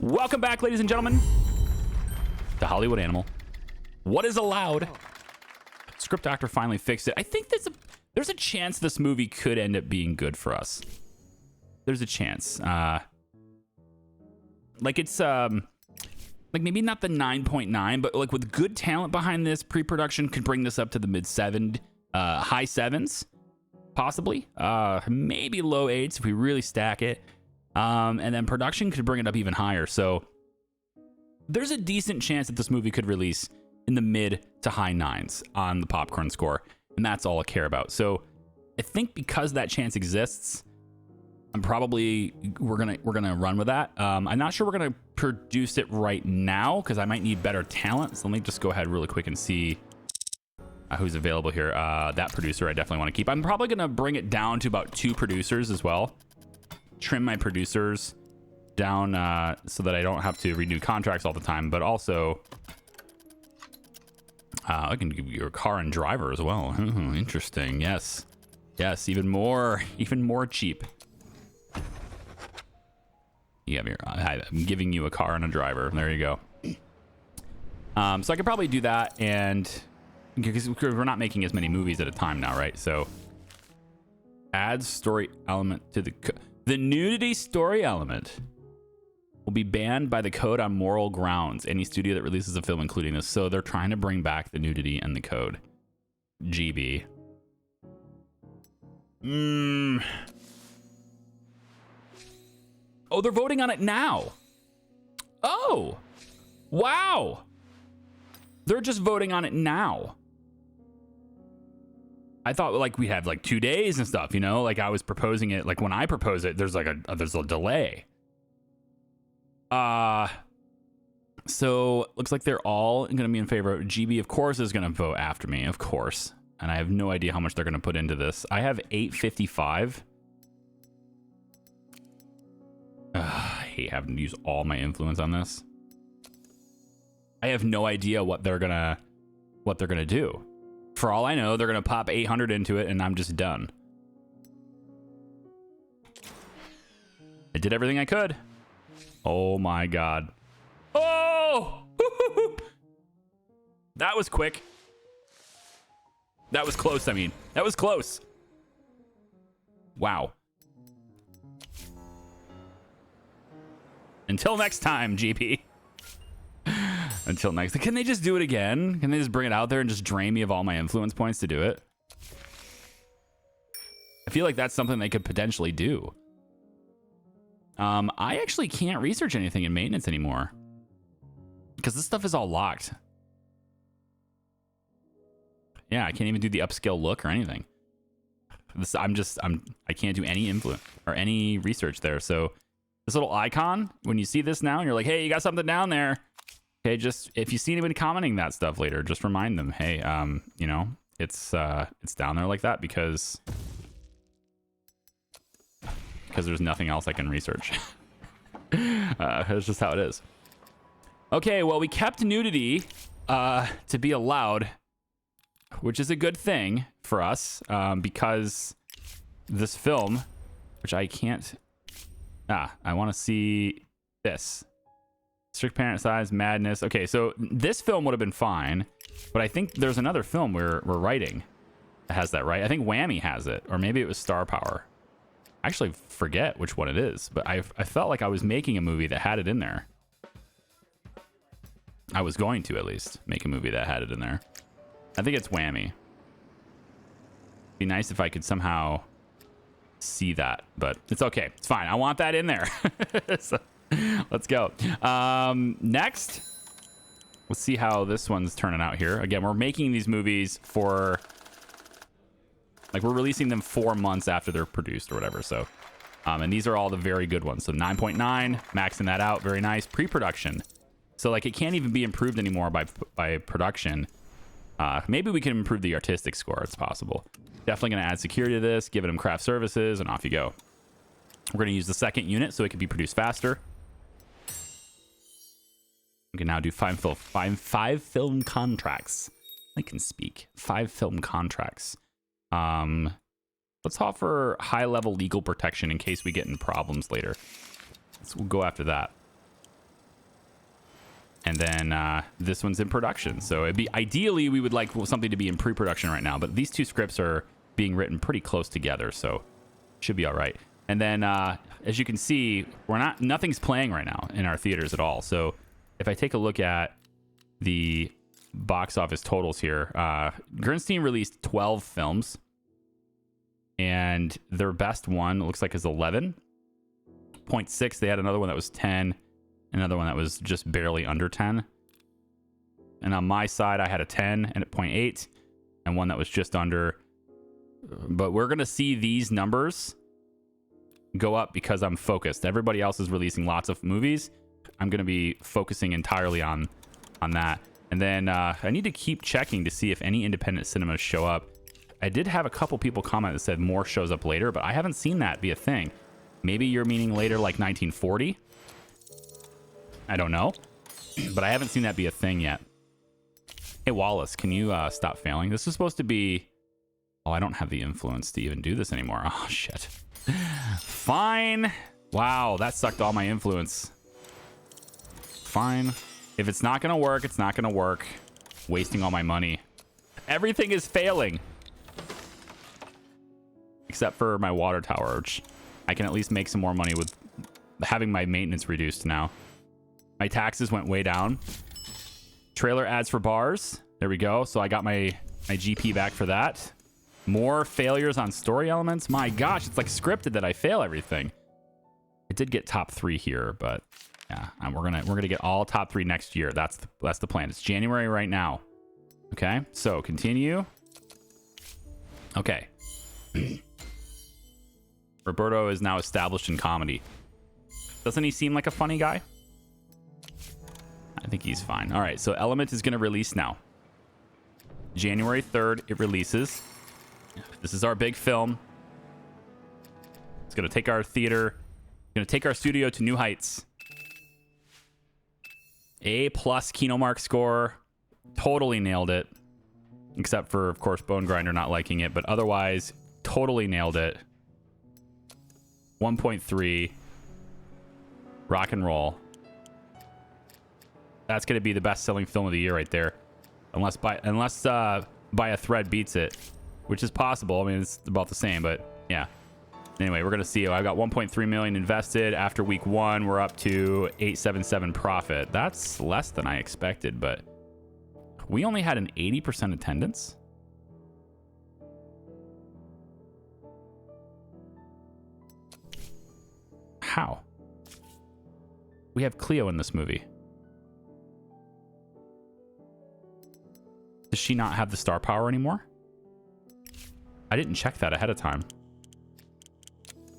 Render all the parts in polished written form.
Welcome back, ladies and gentlemen, to Hollywood Animal. What is allowed? Script doctor finally fixed it. I think there's a chance this movie could end up being good for us. There's a chance. Like it's like maybe not the 9.9, but like with good talent behind this, pre-production could bring this up to the high sevens, possibly. Maybe low eights if we really stack it. And then production could bring it up even higher. So there's a decent chance that this movie could release in the mid to high nines on the popcorn score. And that's all I care about. So I think because that chance exists, we're gonna run with that. I'm not sure we're gonna produce it right now because I might need better talent. So let me just go ahead really quick and see who's available here. That producer I definitely want to keep. I'm probably gonna bring it down to about 2 producers as well. Trim my producers down so that I don't have to renew contracts all the time, but also I can give you a car and driver as well. Interesting. Yes, even more cheap. I'm giving you a car and a driver. There you go. So I could probably do that, and because we're not making as many movies at a time now, right? So add story element to the nudity story element will be banned by the code on moral grounds. Any studio that releases a film including this. So they're trying to bring back the nudity and the code. GB. Oh, they're voting on it now. Oh, wow. They're just voting on it now. I thought like we had like 2 days and stuff, you know, like I was proposing it. Like when I propose it, there's like there's a delay. So looks like they're all going to be in favor. GB, of course, is going to vote after me, of course. And I have no idea how much they're going to put into this. I have 855. I hate having to use all my influence on this. I have no idea what they're gonna do. For all I know, they're gonna pop 800 into it, and I'm just done. I did everything I could. Oh my god. Oh! That was quick. That was close, I mean. That was close. Wow. Until next time, GP. Until next. Can they just do it again? Can they just bring it out there and just drain me of all my influence points to do it? I feel like that's something they could potentially do. I actually can't research anything in maintenance anymore because this stuff is all locked. Yeah, I can't even do the upscale look or anything. I can't do any influence or any research there. So this little icon, when you see this now and you're like, hey, you got something down there. Okay, just if you see anybody commenting that stuff later, just remind them, hey, you know, it's down there like that because there's nothing else I can research. That's just how it is. Okay, well, we kept nudity to be allowed, which is a good thing for us because this film, which I can't. I want to see this. Strict parent size, madness. Okay, so this film would have been fine, but I think there's another film we're writing that has that, right? I think Whammy has it, or maybe it was Star Power. I actually forget which one it is, but I felt like I was making a movie that had it in there. I was going to, at least, make a movie that had it in there. I think it's Whammy. Be nice if I could somehow see that, but it's okay. It's fine. I want that in there. So, let's go. Next, let's see how this one's turning out here. Again, we're making these movies for, like, we're releasing them 4 months after they're produced or whatever. So, and these are all the very good ones. So 9.9, maxing that out. Very nice. Pre-production. So, like, it can't even be improved anymore by production. Maybe we can improve the artistic score. It's possible. Definitely going to add security to this, giving them craft services, and off you go. We're going to use the second unit so it can be produced faster. We can now do five film contracts. I can speak. 5 film contracts. Let's offer high-level legal protection in case we get in problems later. We'll go after that. And then this one's in production. So it'd be ideally we would like something to be in pre-production right now, but these two scripts are being written pretty close together, so should be all right. And then as you can see, nothing's playing right now in our theaters at all. So if I take a look at the box office totals here, Gernstein released 12 films, and their best one looks like is 11.6. They had another one that was 10. Another one that was just barely under 10. And on my side, I had a 10 and a 0.8 and one that was just under. But we're going to see these numbers go up because I'm focused. Everybody else is releasing lots of movies. I'm going to be focusing entirely on that. And then I need to keep checking to see if any independent cinemas show up. I did have a couple people comment that said more shows up later, but I haven't seen that be a thing. Maybe you're meaning later like 1940? I don't know, but I haven't seen that be a thing yet. Hey, Wallace, can you stop failing? This is supposed to be... Oh, I don't have the influence to even do this anymore. Oh, shit. Fine. Wow, that sucked all my influence. Fine. If it's not going to work, it's not going to work. Wasting all my money. Everything is failing. Except for my water tower, which I can at least make some more money with having my maintenance reduced now. My taxes went way down. Trailer ads for bars. There we go. So I got my GP back for that. More failures on story elements. My gosh, it's like scripted that I fail everything. I did get top 3 here, but yeah, we're gonna get all top 3 next year. That's the plan. It's January right now. Okay, so continue. Okay. Roberto is now established in comedy. Doesn't he seem like a funny guy? I think he's fine. All right, so Element is going to release now. January 3rd, it releases. This is our big film. It's going to take our theater, going to take our studio to new heights. A+ Kino Mark score. Totally nailed it. Except for, of course, Bone Grinder not liking it, but otherwise, totally nailed it. 1.3. Rock and roll. That's going to be the best-selling film of the year right there. Unless By a Thread beats it, which is possible. I mean, it's about the same, but yeah. Anyway, we're going to see. I've got 1.3 million invested. After week 1, we're up to 877 profit. That's less than I expected, but we only had an 80% attendance. How? We have Cleo in this movie. Does she not have the star power anymore? I didn't check that ahead of time.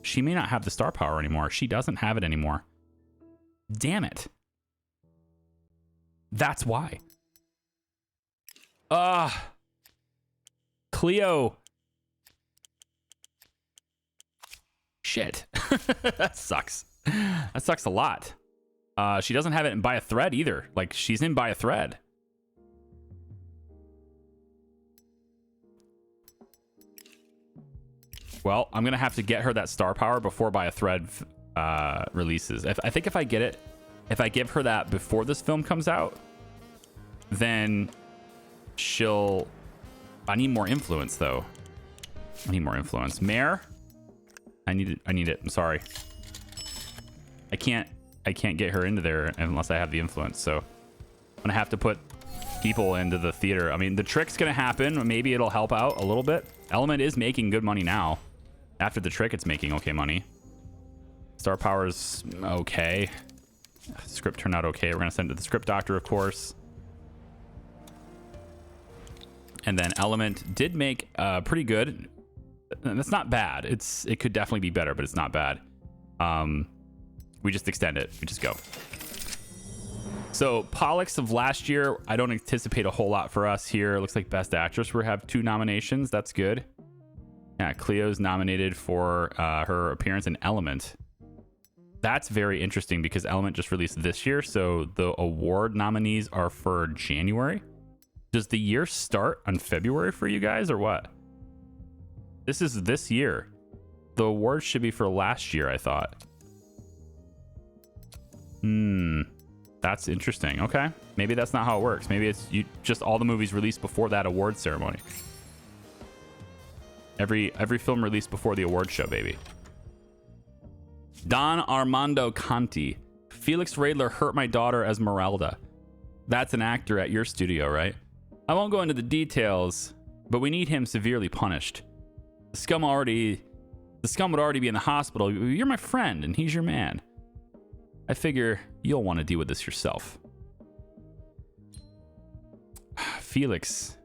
She may not have the star power anymore. She doesn't have it anymore. Damn it. That's why. Cleo. Shit. That sucks. That sucks a lot. She doesn't have it in By a Thread either. Like, she's in By a Thread. Well, I'm going to have to get her that star power before By a Thread releases. I think if I get it, if I give her that before this film comes out, then she'll... I need more influence, though. I need more influence. Mayor? I need it. I'm sorry. I can't get her into there unless I have the influence, so I'm going to have to put people into the theater. I mean, the trick's going to happen. Maybe it'll help out a little bit. Element is making good money now. After the trick, it's making okay money. Star Power's okay. Script turned out okay. We're going to send it to the script doctor, of course. And then Element did make pretty good. That's not bad. It could definitely be better, but it's not bad. We just extend it. We just go. So Pollux of last year, I don't anticipate a whole lot for us here. It looks like Best Actress. We have 2 nominations. That's good. Yeah, Cleo's nominated for her appearance in Element. That's very interesting because Element just released this year, so the award nominees are for January. Does the year start on February for you guys or what? This is this year. The awards should be for last year, I thought. That's interesting. Okay. Maybe that's not how it works. Maybe it's just all the movies released before that award ceremony. Every film released before the award show, baby. Don Armando Conti. Felix Radler hurt my daughter Esmeralda. That's an actor at your studio, right? I won't go into the details, but we need him severely punished. The scum would already be in the hospital. You're my friend, and he's your man. I figure you'll want to deal with this yourself. Felix.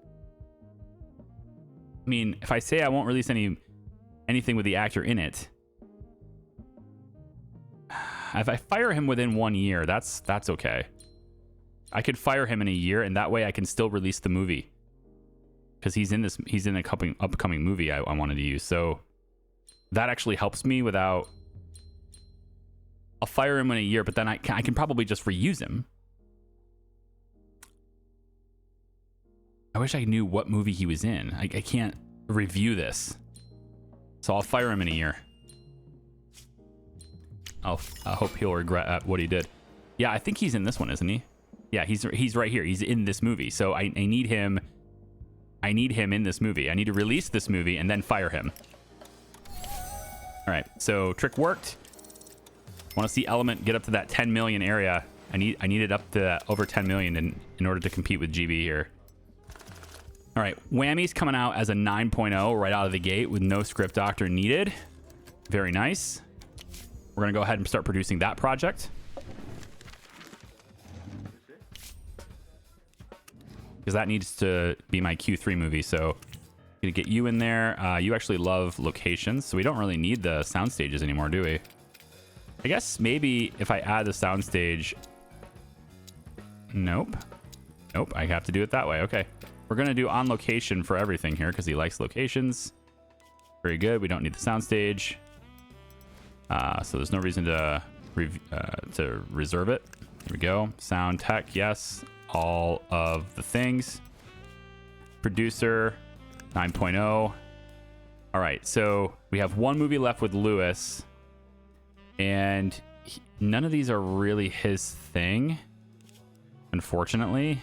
I mean, if I say I won't release anything with the actor in it, if I fire him within 1 year, that's okay. I could fire him in a year, and that way I can still release the movie because he's in a upcoming movie I wanted to use. So that actually helps me without. I'll fire him in a year, but then I can probably just reuse him. I wish I knew what movie he was in. I can't review this, so I'll fire him in a year. I hope he'll regret what he did. Yeah, I think he's in this one, isn't he? Yeah, he's right here. He's in this movie, so I need him. I need him in this movie. I need to release this movie and then fire him. All right, so trick worked. Want to see Element get up to that 10 million area. I need it up to over 10 million in order to compete with GB here. All right, Whammy's coming out as a 9.0 right out of the gate with no script doctor needed. Very nice. We're going to go ahead and start producing that project. Because that needs to be my Q3 movie, so I'm going to get you in there. You actually love locations, so we don't really need the sound stages anymore, do we? I guess maybe if I add the soundstage. Nope. I have to do it that way. Okay. We're going to do on location for everything here because he likes locations. Very good. We don't need the soundstage. So there's no reason to reserve it. Here we go. Sound tech. Yes. All of the things. Producer 9.0. All right. So we have one movie left with Lewis. And none of these are really his thing, unfortunately.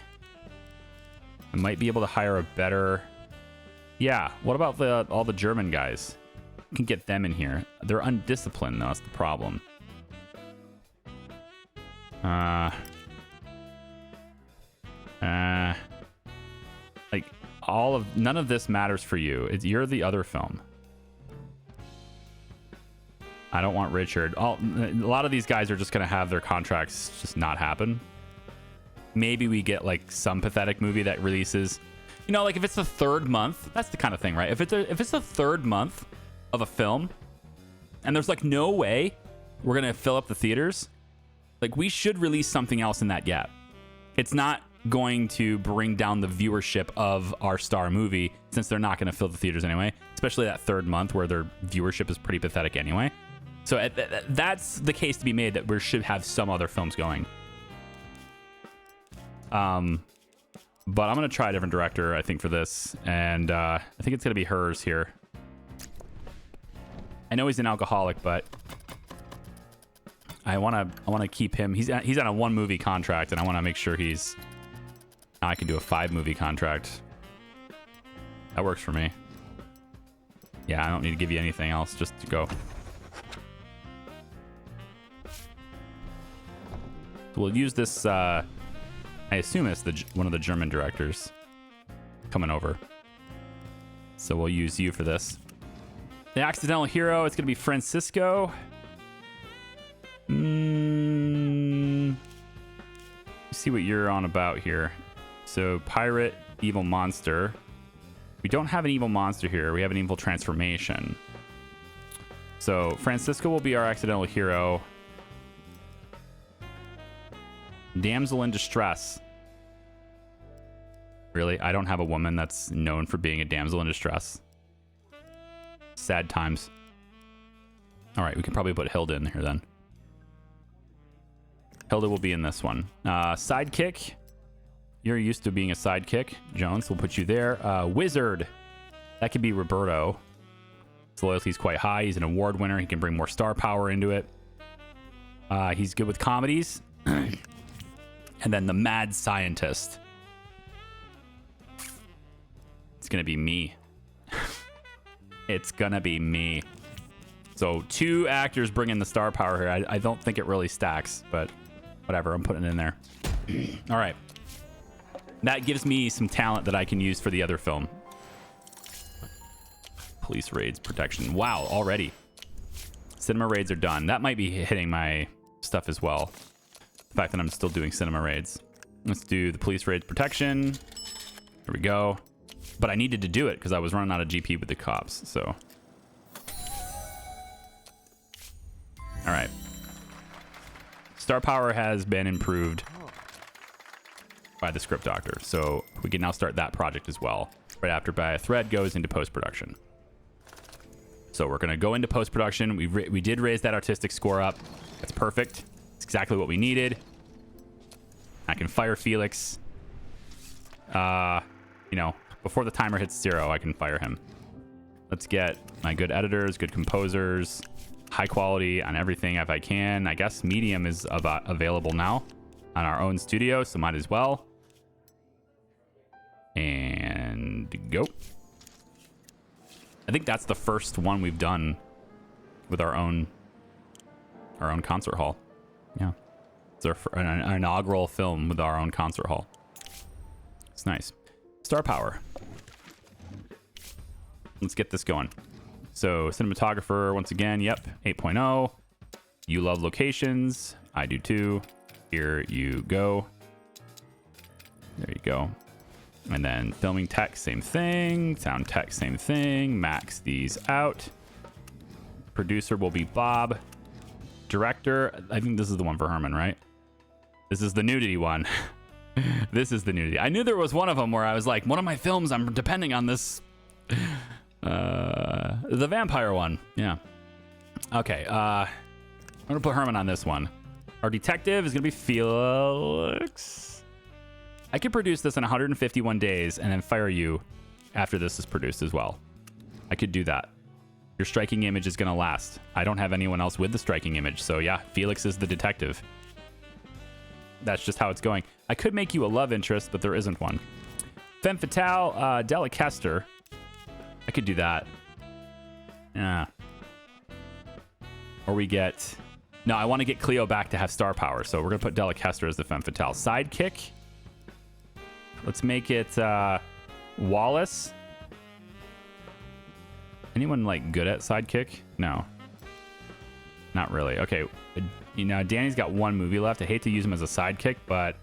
I might be able to hire a better. Yeah, what about all the German guys? We can get them in here. They're undisciplined, though. That's the problem. Like none of this matters for you. You're the other film. I don't want Richard. A lot of these guys are just going to have their contracts just not happen. Maybe we get like some pathetic movie that releases, like if it's the third month, that's the kind of thing, right? If it's the third month of a film and there's like no way we're going to fill up the theaters, like we should release something else in that gap. It's not going to bring down the viewership of our star movie since they're not going to fill the theaters anyway, especially that third month where their viewership is pretty pathetic anyway. So that's the case to be made that we should have some other films going. But I'm going to try a different director, I think, for this. And I think it's going to be hers here. I know he's an alcoholic, but I want to keep him. He's on a 1-movie contract, and I want to make sure I can do a 5-movie contract. That works for me. Yeah, I don't need to give you anything else. Just to go. We'll use this. I assume it's one of the German directors coming over. So we'll use you for this. The accidental hero. It's going to be Francisco. See what you're on about here. So pirate, evil monster. We don't have an evil monster here. We have an evil transformation. So Francisco will be our accidental hero. Damsel in distress. Really? I don't have a woman that's known for being a damsel in distress. Sad times. All right, we can probably put Hilda in here then. Hilda will be in this one. Sidekick. You're used to being a sidekick. Jones, we'll put you there. Wizard. That could be Roberto. His loyalty is quite high. He's an award winner. He can bring more star power into it. He's good with comedies. And then the mad scientist. It's going to be me. It's going to be me. So 2 actors bring in the star power here. I don't think it really stacks, but whatever. I'm putting it in there. All right. That gives me some talent that I can use for the other film. Police raids, protection. Wow, already. Cinema raids are done. That might be hitting my stuff as well. The fact that I'm still doing cinema raids. Let's do the police raids, protection. There we go. But I needed to do it because I was running out of GP with the cops, so. All right. Star power has been improved by the script doctor, so we can now start that project as well. Right after by a thread goes into post-production. So we're gonna go into post-production. We did raise that artistic score up. That's perfect. It's exactly what we needed. I can fire Felix. You know, before the timer hits 0, I can fire him. Let's get my good editors, good composers, high quality on everything if I can. I guess medium is available now on our own studio, so might as well. And go. I think that's the first one we've done with our own concert hall. Yeah, it's an inaugural film with our own concert hall. It's nice. Star power. Let's get this going. So cinematographer, once again, yep, 8.0. You love locations. I do too. Here you go. There you go. And then filming tech, same thing. Sound tech, same thing. Max these out. Producer will be Bob. Director, I think this is the one for Herman, right? This is the nudity one. This is the nudity. I knew there was one of them where I was like, one of my films, I'm depending on this. The vampire one. Yeah. Okay. I'm going to put Herman on this one. Our detective is going to be Felix. I could produce this in 151 days and then fire you after this is produced as well. I could do that. Your striking image is going to last. I don't have anyone else with the striking image. So yeah, Felix is the detective. That's just how it's going. I could make you a love interest, but there isn't one. Femme Fatale, Della Kester. I could do that. Yeah. Or we get... No, I want to get Cleo back to have star power. So we're going to put Della Kester as the Femme Fatale. Sidekick. Let's make it Wallace. Anyone like good at sidekick? No. Not really. Okay. You know, Danny's got 1 movie left. I hate to use him as a sidekick, but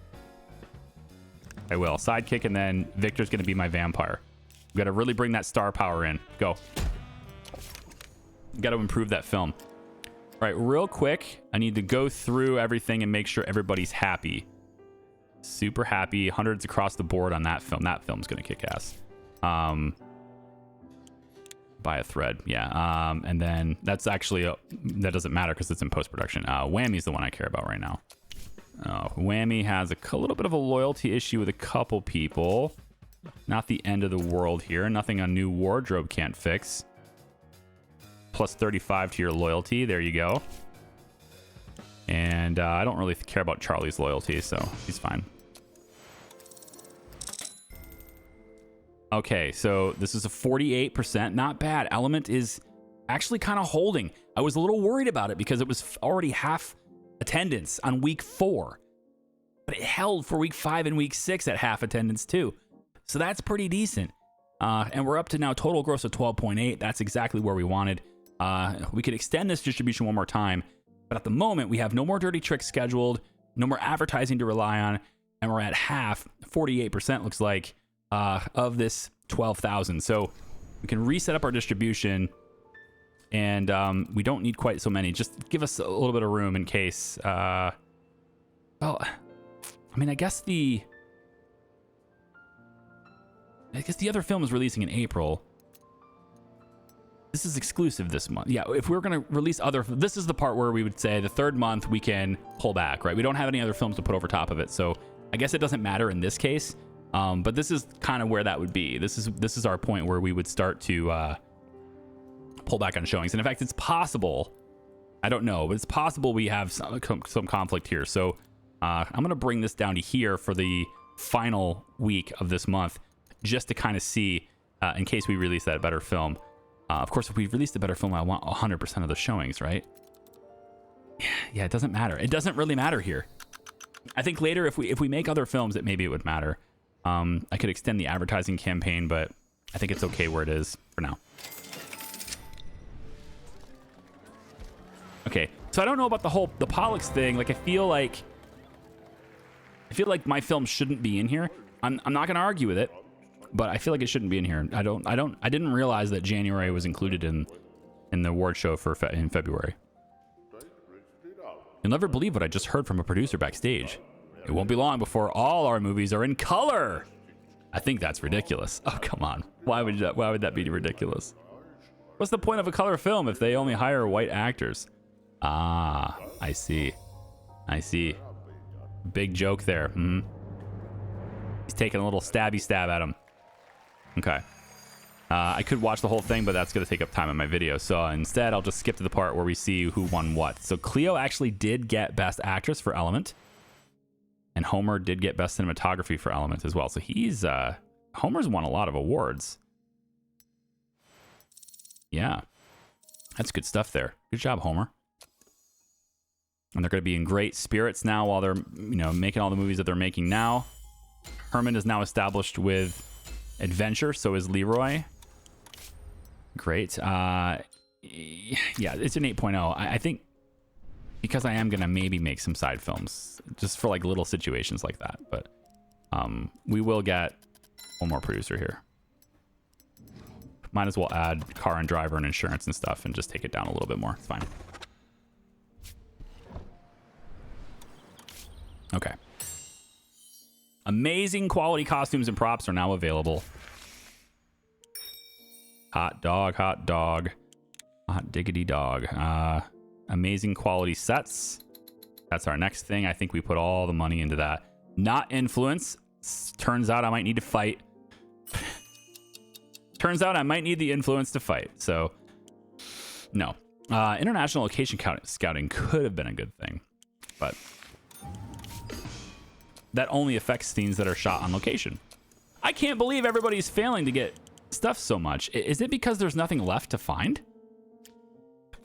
I will. Sidekick, and then Victor's going to be my vampire. We've got to really bring that star power in. Go. Got to improve that film. All right, real quick, I need to go through everything and make sure everybody's happy. Super happy. Hundreds across the board on that film. That film's going to kick ass. By a thread. Yeah. And then that's actually, that doesn't matter because it's in post-production. Whammy's the one I care about right now. Whammy has a little bit of a loyalty issue with a couple people. Not the end of the world here. Nothing a new wardrobe can't fix. Plus 35 to your loyalty. There you go. And I don't really care about Charlie's loyalty, so he's fine. Okay, so this is a 48%. Not bad. Element is actually kind of holding. I was a little worried about it because it was already half attendance on week 4. But it held for week 5 and week 6 at half attendance too. So that's pretty decent. And we're up to now total gross of 12.8. That's exactly where we wanted. We could extend this distribution one more time. But at the moment, we have no more dirty tricks scheduled, no more advertising to rely on, and we're at half, 48% looks like, of this 12,000. So we can reset up our distribution, and we don't need quite so many. Just give us a little bit of room in case. Well, I mean, I guess the other film is releasing in April. This is exclusive this month. Yeah, if we're going to release this is the part where we would say the 3rd month we can pull back, right? We don't have any other films to put over top of it. So I guess it doesn't matter in this case. But this is kind of where that would be. This is our point where we would start to pull back on showings. And in fact, it's possible, I don't know, but it's possible we have some conflict here. So I'm going to bring this down to here for the final week of this month, just to kind of see, in case we release that better film. Of course, if we release the better film, I want 100% of the showings, right? Yeah, it doesn't matter. It doesn't really matter here. I think later, if we make other films, maybe it would matter. I could extend the advertising campaign, but I think it's okay where it is for now. Okay, so I don't know about the Pollux thing. Like, I feel like my film shouldn't be in here. I'm not gonna argue with it, but I feel like it shouldn't be in here. I didn't realize that January was included in the award show in February. You'll never believe what I just heard from a producer backstage. It won't be long before all our movies are in color. I think that's ridiculous. Oh, come on. Why would that be ridiculous? What's the point of a color film if they only hire white actors? Ah, I see. Big joke there. He's taking a little stabby stab at him. Okay. I could watch the whole thing, but that's going to take up time in my video. So instead, I'll just skip to the part where we see who won what. So Cleo actually did get Best Actress for Element. And Homer did get Best Cinematography for Element as well. So Homer's won a lot of awards. Yeah. That's good stuff there. Good job, Homer. And they're going to be in great spirits now while they're, making all the movies that they're making now. Herman is now established with Adventure, so is Leroy. Great. Yeah, it's an 8.0. I think because I am going to maybe make some side films just for like little situations like that. But we will get one more producer here. Might as well add car and driver and insurance and stuff and just take it down a little bit more. It's fine. Okay. Amazing quality costumes and props are now available. Hot dog, hot dog. Hot diggity dog. Amazing quality sets. That's our next thing. I think we put all the money into that. Not influence. Turns out I might need to fight. Turns out I might need the influence to fight. So, no. International location scouting could have been a good thing. But that only affects scenes that are shot on location. I can't believe everybody's failing to get stuff so much. Is it because there's nothing left to find?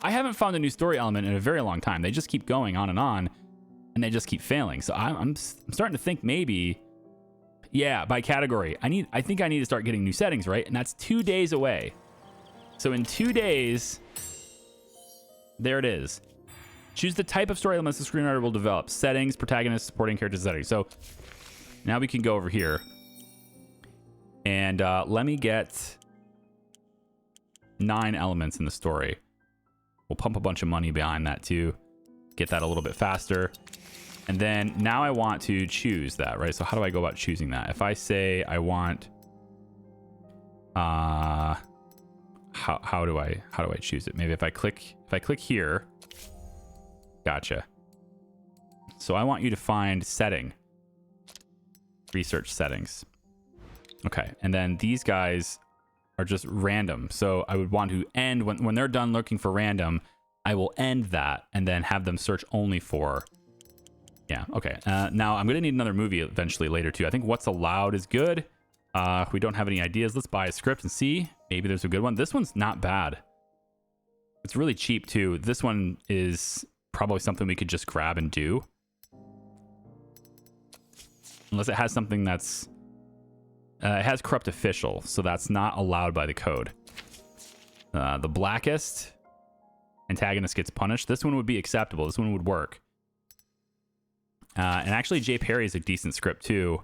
I haven't found a new story element in a very long time. They just keep going on, and they just keep failing. So I'm starting to think maybe, yeah, by category. I think I need to start getting new settings, right? And that's 2 days away. So in 2 days, there it is. Choose the type of story elements the screenwriter will develop. Settings, protagonist, supporting character settings. So now we can go over here. And let me get 9 elements in the story. We'll pump a bunch of money behind that too. Get that a little bit faster. And then now I want to choose that, right? So how do I go about choosing that? If I say I want... how do I choose it? Maybe if I click here... Gotcha. So I want you to find setting. Research settings. Okay, and then these guys are just random. So I would want to end, when they're done looking for random, I will end that and then have them search only for... Yeah, okay. Now I'm going to need another movie eventually later too. I think what's allowed is good. If we don't have any ideas, let's buy a script and see. Maybe there's a good one. This one's not bad. It's really cheap too. This one is... probably something we could just grab and do. Unless it has something that's... it has corrupt official, so that's not allowed by the code. The blackest antagonist gets punished. This one would be acceptable. This one would work. And actually, Jay Perry is a decent script too.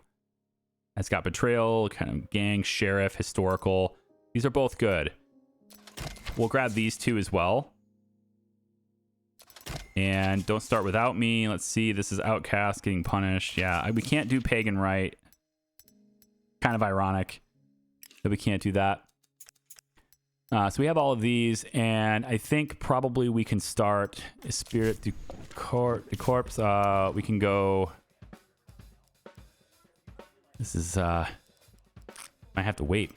It's got betrayal, kind of gang, sheriff, historical. These are both good. We'll grab these two as well. And Don't Start Without Me. Let's see. This is Outcast getting punished. Yeah, we can't do Pagan Right. Kind of ironic that we can't do that. So we have all of these, and I think probably we can start Spirit du Corpse. We can go... This is... I have to wait.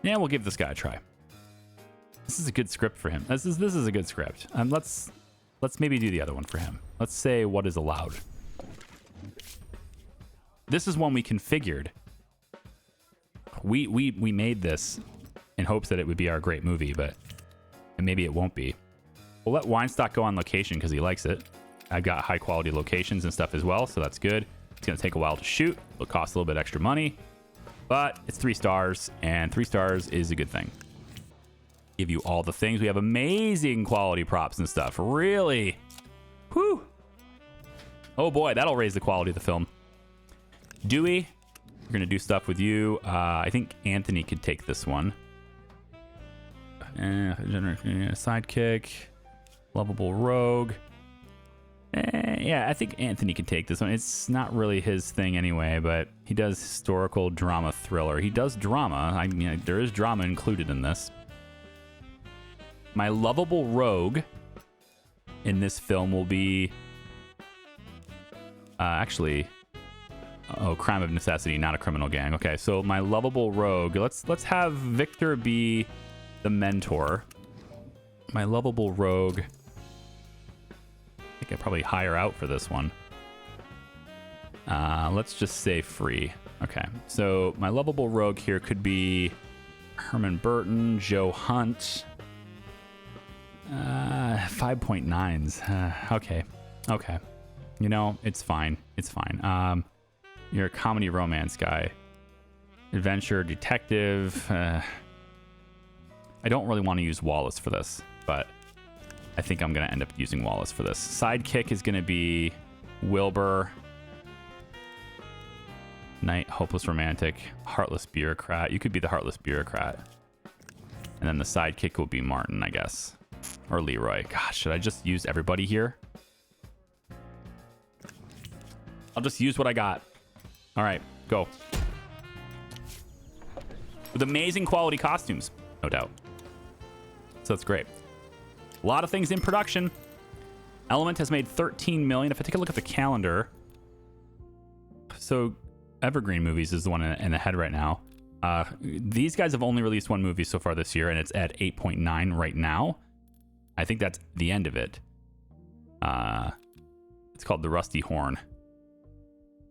Yeah, we'll give this guy a try. This is a good script for him. This is a good script. Let's maybe do the other one for him. Let's say what is allowed. This is one we configured. We made this in hopes that it would be our great movie, but maybe it won't be. We'll let Weinstock go on location because he likes it. I've got high quality locations and stuff as well, so that's good. It's going to take a while to shoot. It'll cost a little bit extra money, but it's 3 stars, and 3 stars is a good thing. Give you all the things. We have amazing quality props and stuff. Really? Whew. Oh boy, that'll raise the quality of the film. Dewey, we're going to do stuff with you. I think Anthony could take this one. Sidekick. Lovable rogue. Yeah, I think Anthony can take this one. It's not really his thing anyway, but he does historical drama thriller. He does drama. I mean, there is drama included in this. My lovable rogue in this film will be... crime of necessity, not a criminal gang. Okay, so my lovable rogue. Let's have Victor be the mentor. My lovable rogue. I think I'd probably hire out for this one. Let's just say free. Okay, so my lovable rogue here could be Herman Burton, Joe Hunt. 5.9s. Okay. You know, it's fine. It's fine. You're a comedy romance guy. Adventure, detective. I don't really want to use Wallace for this, but I think I'm going to end up using Wallace for this. Sidekick is going to be Wilbur. Knight, hopeless romantic. Heartless bureaucrat. You could be the heartless bureaucrat. And then the sidekick will be Martin, I guess. Or Leroy. Gosh, should I just use everybody here? I'll just use what I got. All right, go. With amazing quality costumes, no doubt. So that's great. A lot of things in production. Element has made 13 million. If I take a look at the calendar, so Evergreen Movies is the one in the head right now. These guys have only released one movie so far this year, and it's at 8.9 right now. I think that's the end of it. It's called The Rusty Horn.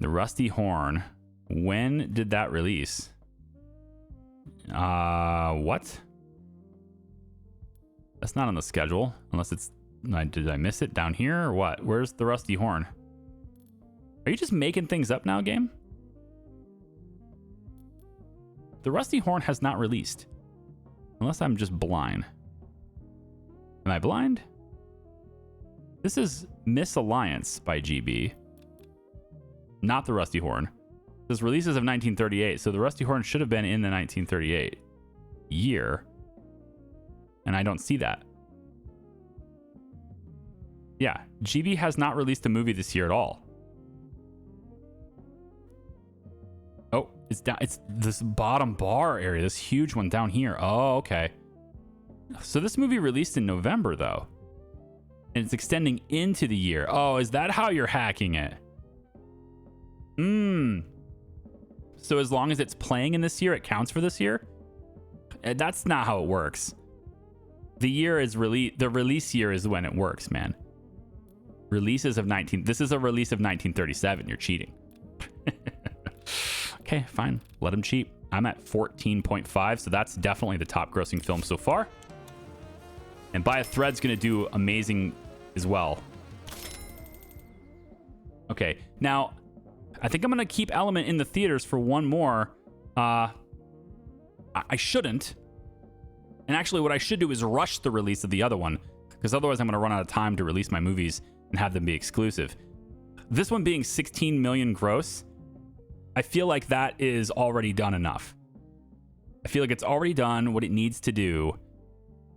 The Rusty Horn. When did that release? What? That's not on the schedule. Unless it's... Did I miss it down here or what? Where's The Rusty Horn? Are you just making things up now, game? The Rusty Horn has not released. Unless I'm just blind. Am I blind? This is Misalliance by GB. Not the Rusty Horn. This releases of 1938, so the Rusty Horn should have been in the 1938 year. And I don't see that. Yeah, GB has not released a movie this year at all. Oh, it's down. It's this bottom bar area, this huge one down here. Oh, okay. So this movie released in November, though. And it's extending into the year. Oh, is that how you're hacking it? So as long as it's playing in this year, it counts for this year? That's not how it works. The year is the release year is when it works, man. Releases of this is a release of 1937. You're cheating. Okay, fine. Let him cheat. I'm at 14.5, so that's definitely the top grossing film so far. And By a Thread's going to do amazing as well. Okay, now I think I'm going to keep Element in the theaters for one more. I shouldn't. And actually what I should do is rush the release of the other one, because otherwise I'm going to run out of time to release my movies and have them be exclusive. This one being 16 million gross, I feel like that is already done enough. I feel like it's already done what it needs to do.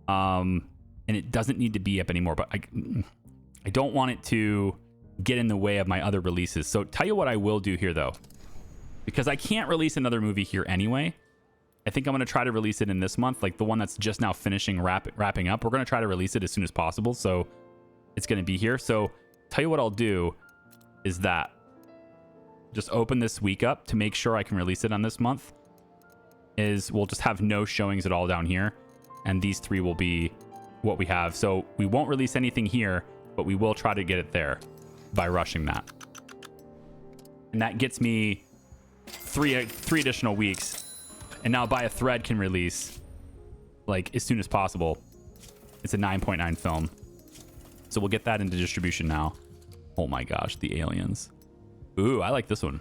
And it doesn't need to be up anymore, but I don't want it to get in the way of my other releases. So tell you what I will do here, though, because I can't release another movie here anyway. I think I'm going to try to release it in this month, like the one that's just now finishing wrapping up. We're going to try to release it as soon as possible, so it's going to be here. So tell you what I'll do is that just open this week up to make sure I can release it on this month. We'll just have no showings at all down here, and these three will be what we have. So we won't release anything here, but we will try to get it there by rushing that. And that gets me three additional weeks. And now By a Thread can release like as soon as possible. It's a 9.9 film. So we'll get that into distribution now. Oh my gosh, the aliens. Ooh, I like this one.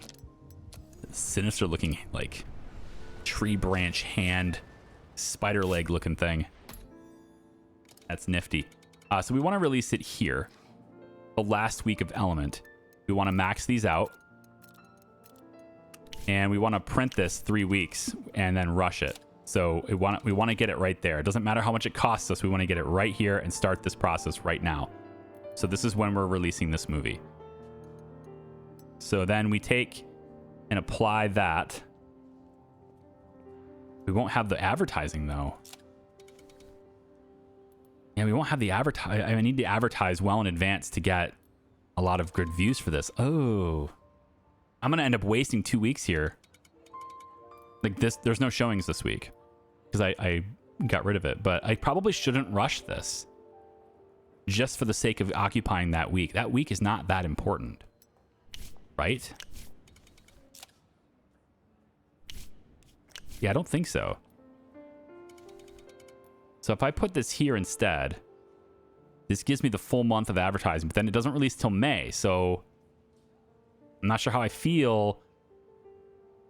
Sinister looking like tree branch hand spider leg looking thing. That's nifty. So we want to release it here. The last week of Element. We want to max these out. And we want to print this 3 weeks and then rush it. So we want to get it right there. It doesn't matter how much it costs us. We want to get it right here and start this process right now. So this is when we're releasing this movie. So then we take and apply that. We won't have the advertising though. Yeah, we won't have the advertise. I need to advertise well in advance to get a lot of good views for this. Oh, I'm going to end up wasting 2 weeks here. Like this, there's no showings this week because I got rid of it, but I probably shouldn't rush this just for the sake of occupying that week. That week is not that important, right? Yeah, I don't think so. So if I put this here instead, this gives me the full month of advertising, but then it doesn't release till May. So I'm not sure how I feel.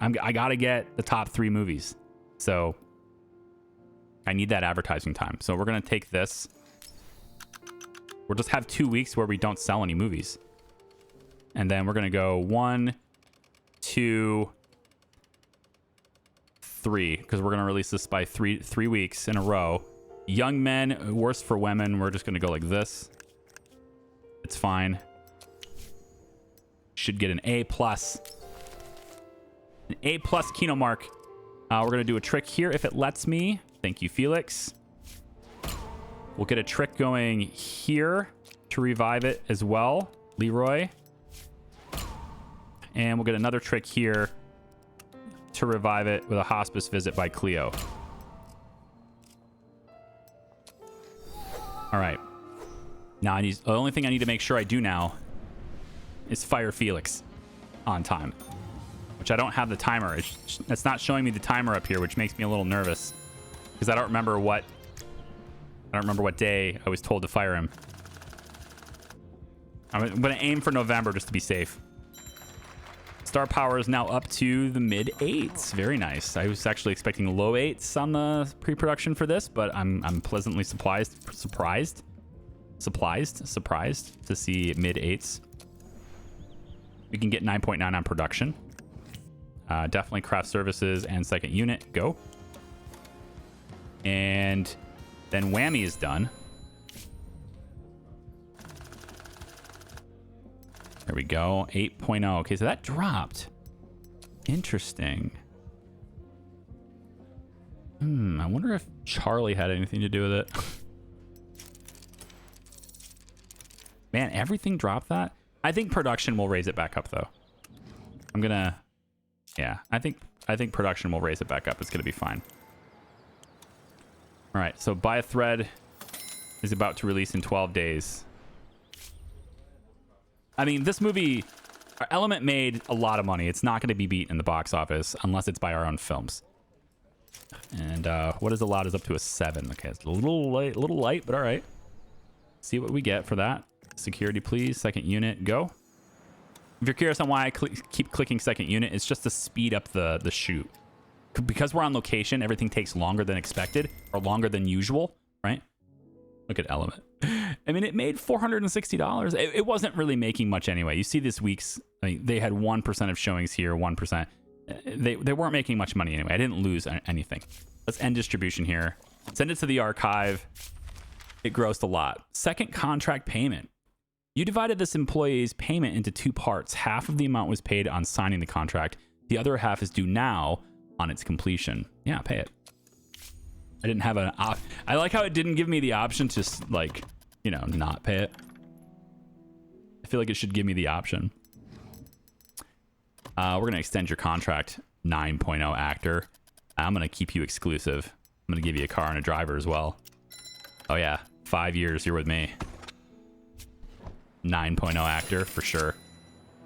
I got to get the top 3 movies. So I need that advertising time. So we're going to take this. We'll just have 2 weeks where we don't sell any movies. And then we're going to go 1, 2, 3, because we're going to release this by three weeks in a row. Young Men, Worse for Women, we're just going to go like this. It's fine. Should get an A+. An A+ Kino mark. We're going to do a trick here if it lets me. Thank you, Felix. We'll get a trick going here to revive it as well. Leroy. And we'll get another trick here to revive it with a hospice visit by Cleo. All right. Now the only thing I need to make sure I do now is fire Felix on time, which I don't have the timer. It's not showing me the timer up here, which makes me a little nervous because I don't remember what day I was told to fire him. I'm going to aim for November just to be safe. Star power is now up to the mid 8s. Very nice. I was actually expecting low 8s on the pre-production for this, but I'm pleasantly surprised to see mid 8s. We can get 9.9 on production. Definitely craft services and second unit. Go. And then Whammy is done. There we go. 8.0. Okay, so that dropped. Interesting. I wonder if Charlie had anything to do with it. Man, everything dropped that? I think production will raise it back up, though. Yeah, I think production will raise it back up. It's going to be fine. All right, so By a Thread is about to release in 12 days. I mean, this movie, Element made a lot of money. It's not going to be beat in the box office unless it's by our own films. And what is a lot is up to a 7. Okay, it's a little light, but all right. See what we get for that. Security, please. Second unit, go. If you're curious on why I keep clicking second unit, it's just to speed up the shoot. Because we're on location, everything takes longer than expected or longer than usual, right? Look at Element. I mean, it made $460. It wasn't really making much anyway. You see this week's, I mean, they had 1% of showings here, 1%. They weren't making much money anyway. I didn't lose anything. Let's end distribution here. Send it to the archive. It grossed a lot. Second contract payment. You divided this employee's payment into 2 parts. Half of the amount was paid on signing the contract. The other half is due now on its completion. Yeah, pay it. I didn't have I like how it didn't give me the option to, like, you know, not pay it. I feel like it should give me the option. We're going to extend your contract, 9.0 actor. I'm going to keep you exclusive. I'm going to give you a car and a driver as well. Oh, yeah. 5 years, you're with me. 9.0 actor, for sure.